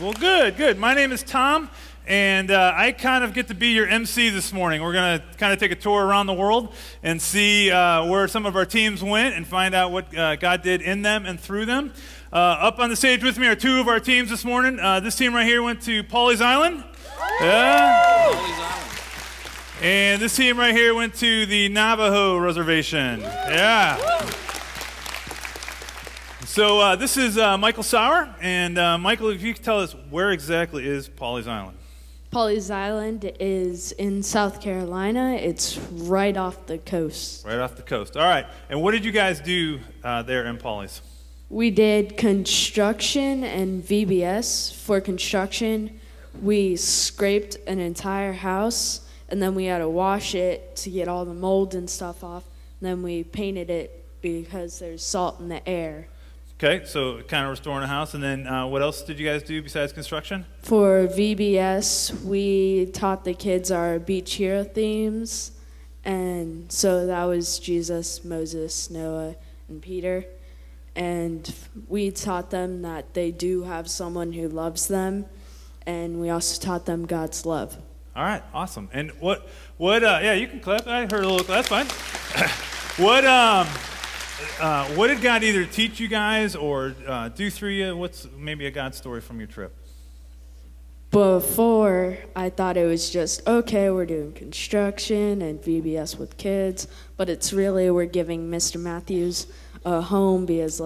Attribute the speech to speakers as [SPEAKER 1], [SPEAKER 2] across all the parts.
[SPEAKER 1] Well, good. My name is Tom, and I kind of get to be your MC this morning. We're going to kind of take a tour around the world and see where some of our teams went and find out what God did in them and through them. Up on the stage with me are two of our teams this morning. This team right here went to Pawleys Island. Yeah. Pawleys Island. And this team right here went to the Navajo Reservation. Yeah. So this is Michael Sauer, and Michael, if you could tell us where exactly is Pawleys Island?
[SPEAKER 2] Pawleys Island is in South Carolina. It's right off the coast.
[SPEAKER 1] Right off the coast. All right. And what did you guys do there in Pawleys?
[SPEAKER 2] We did construction and VBS. For construction, we scraped an entire house, and then we had to wash it to get all the mold and stuff off. And then we painted it because there's salt in the air.
[SPEAKER 1] Okay, so kind of restoring a house. And then what else did you guys do besides construction?
[SPEAKER 2] For VBS, we taught the kids our Beach Hero themes. And so that was Jesus, Moses, Noah, and Peter. And we taught them that they do have someone who loves them. And we also taught them God's love.
[SPEAKER 1] All right, awesome. And yeah, you can clap. I heard a little, that's fine. What did God either teach you guys or do through you? What's maybe a God story from your trip?
[SPEAKER 2] Before, I thought it was just, okay, we're doing construction and VBS with kids, but it's really we're giving Mr. Matthews a home because,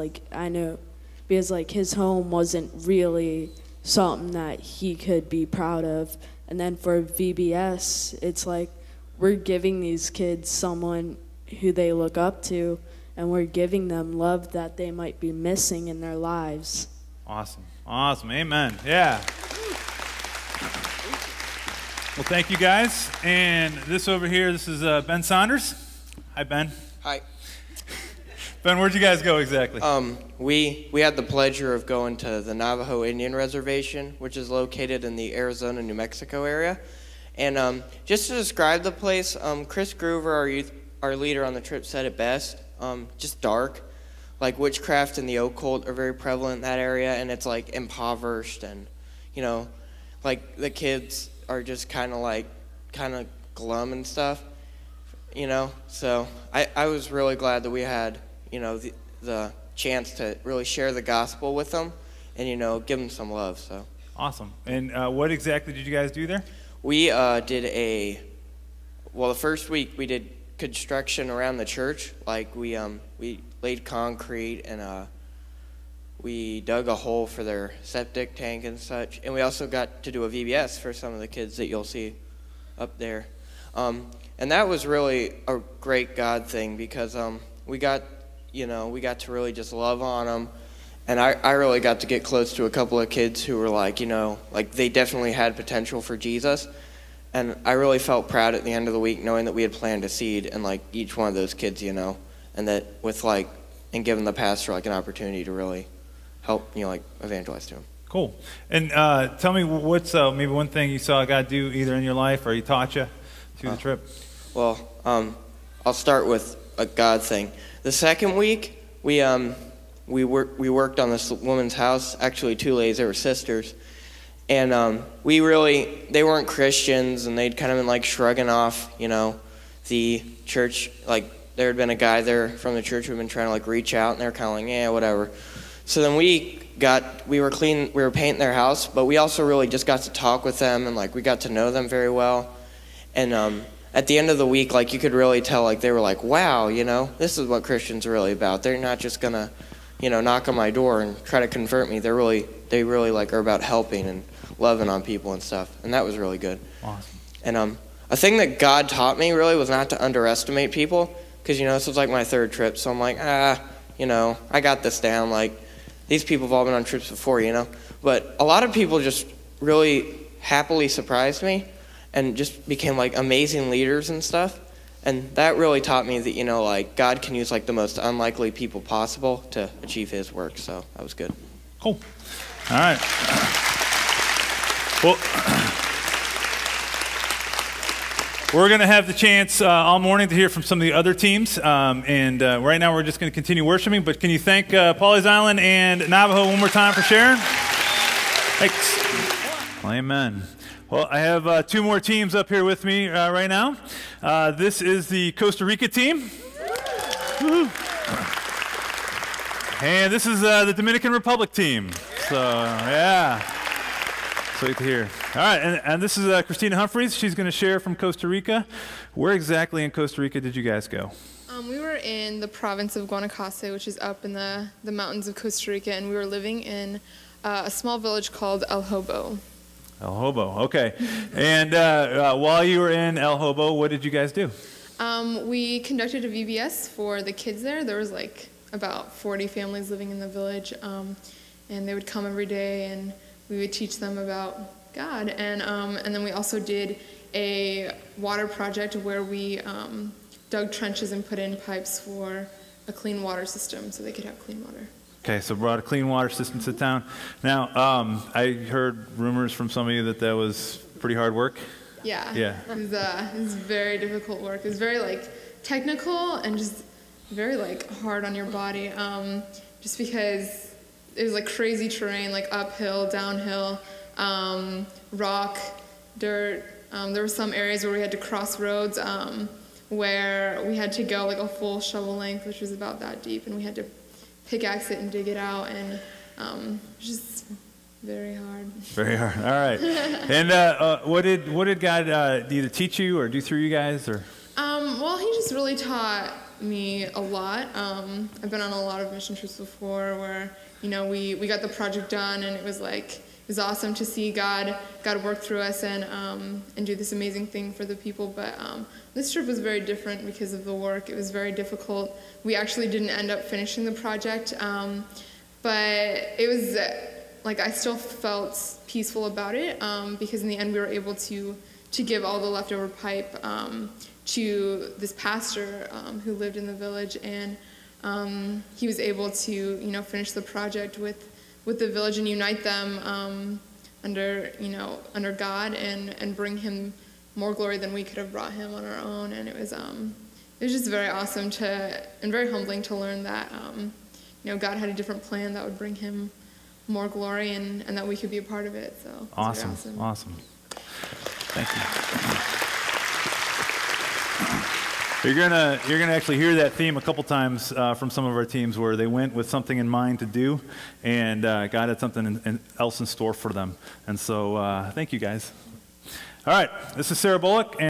[SPEAKER 2] his home wasn't really something that he could be proud of. And then for VBS, it's like we're giving these kids someone who they look up to, and we're giving them love that they might be missing in their lives.
[SPEAKER 1] Awesome. Amen. Yeah. Well, thank you guys. And this over here, this is Ben Saunders. Hi, Ben.
[SPEAKER 3] Hi.
[SPEAKER 1] Ben, where'd you guys go exactly?
[SPEAKER 3] We had the pleasure of going to the Navajo Indian Reservation, which is located in the Arizona, New Mexico area. And just to describe the place, Chris Groover, our leader on the trip, said it best. Just dark. Like witchcraft and the occult are very prevalent in that area, and it's like impoverished, and like the kids are just kind of glum and stuff, So I was really glad that we had the chance to really share the gospel with them, and give them some love. So
[SPEAKER 1] awesome. And what exactly did you guys do there?
[SPEAKER 3] We did the first week we did construction around the church. Like we laid concrete, and we dug a hole for their septic tank and such, and we also got to do a VBS for some of the kids that you'll see up there. And that was really a great God thing because we got to really just love on them, and I really got to get close to a couple of kids who were like they definitely had potential for Jesus. And I really felt proud at the end of the week knowing that we had planted a seed in each one of those kids, and that and giving the pastor an opportunity to really help evangelize to him.
[SPEAKER 1] Cool. And tell me what's maybe one thing you saw God do either in your life or he taught you through the trip.
[SPEAKER 3] Well, I'll start with a God thing. The second week we worked on this woman's house. Actually, two ladies, they were sisters. And they weren't Christians, and they'd kind of been shrugging off, the church. There had been a guy there from the church who'd been trying to reach out, and they were kind of yeah, whatever. So then we were painting their house, but we also really just got to talk with them, and we got to know them very well. And at the end of the week, you could really tell they were wow, this is what Christians are really about. They're not just gonna, knock on my door and try to convert me. They really are about helping and loving on people and stuff, and that was really good.
[SPEAKER 1] Awesome.
[SPEAKER 3] And a thing that God taught me really was not to underestimate people, because this was my third trip, so I'm I got this down. These people have all been on trips before, but a lot of people just really happily surprised me and just became amazing leaders and stuff, and that really taught me that God can use the most unlikely people possible to achieve his work. So that was good.
[SPEAKER 1] Cool. All right. Well, we're going to have the chance all morning to hear from some of the other teams, and right now we're just going to continue worshiping, but can you thank Pawleys Island and Navajo one more time for sharing? Thanks. Amen. Well, I have 2 more teams up here with me right now. This is the Costa Rica team. Woo-hoo. And this is the Dominican Republic team. So, yeah. Sweet to hear. All right, and this is Christina Humphreys. She's going to share from Costa Rica. Where exactly in Costa Rica did you guys go?
[SPEAKER 4] We were in the province of Guanacaste, which is up in the mountains of Costa Rica, and we were living in a small village called El Hobo.
[SPEAKER 1] El Hobo, okay. And while you were in El Hobo, what did you guys do?
[SPEAKER 4] We conducted a VBS for the kids there. There was like about 40 families living in the village, and they would come every day, and we would teach them about God. And then we also did a water project where we dug trenches and put in pipes for a clean water system so they could have clean water.
[SPEAKER 1] Okay, so brought a clean water system to town. Now, I heard rumors from some of you that was pretty hard work.
[SPEAKER 4] Yeah.
[SPEAKER 1] Yeah.
[SPEAKER 4] It was very difficult work. It was very technical and just very hard on your body. Just because it was crazy terrain, uphill, downhill, rock, dirt. There were some areas where we had to cross roads where we had to go a full shovel length, which was about that deep, and we had to pickaxe it and dig it out, and just very hard. Very hard.
[SPEAKER 1] All right. And what did God either teach you or do through you guys, or?
[SPEAKER 4] Well, He just really taught me a lot. I've been on a lot of mission trips before where we got the project done, and it was awesome to see God work through us and do this amazing thing for the people. But this trip was very different because of the work. It was very difficult. We actually didn't end up finishing the project, but it was I still felt peaceful about it because in the end we were able to give all the leftover pipe to this pastor who lived in the village, and he was able to finish the project with the village and unite them under God and bring Him more glory than we could have brought Him on our own. And it was just very awesome and very humbling to learn that God had a different plan that would bring Him more glory and that we could be a part of it. So
[SPEAKER 1] awesome. Thank you. You're gonna actually hear that theme a couple times from some of our teams where they went with something in mind to do, and God had something else in store for them. And so thank you guys. All right, this is Sarah Bullock.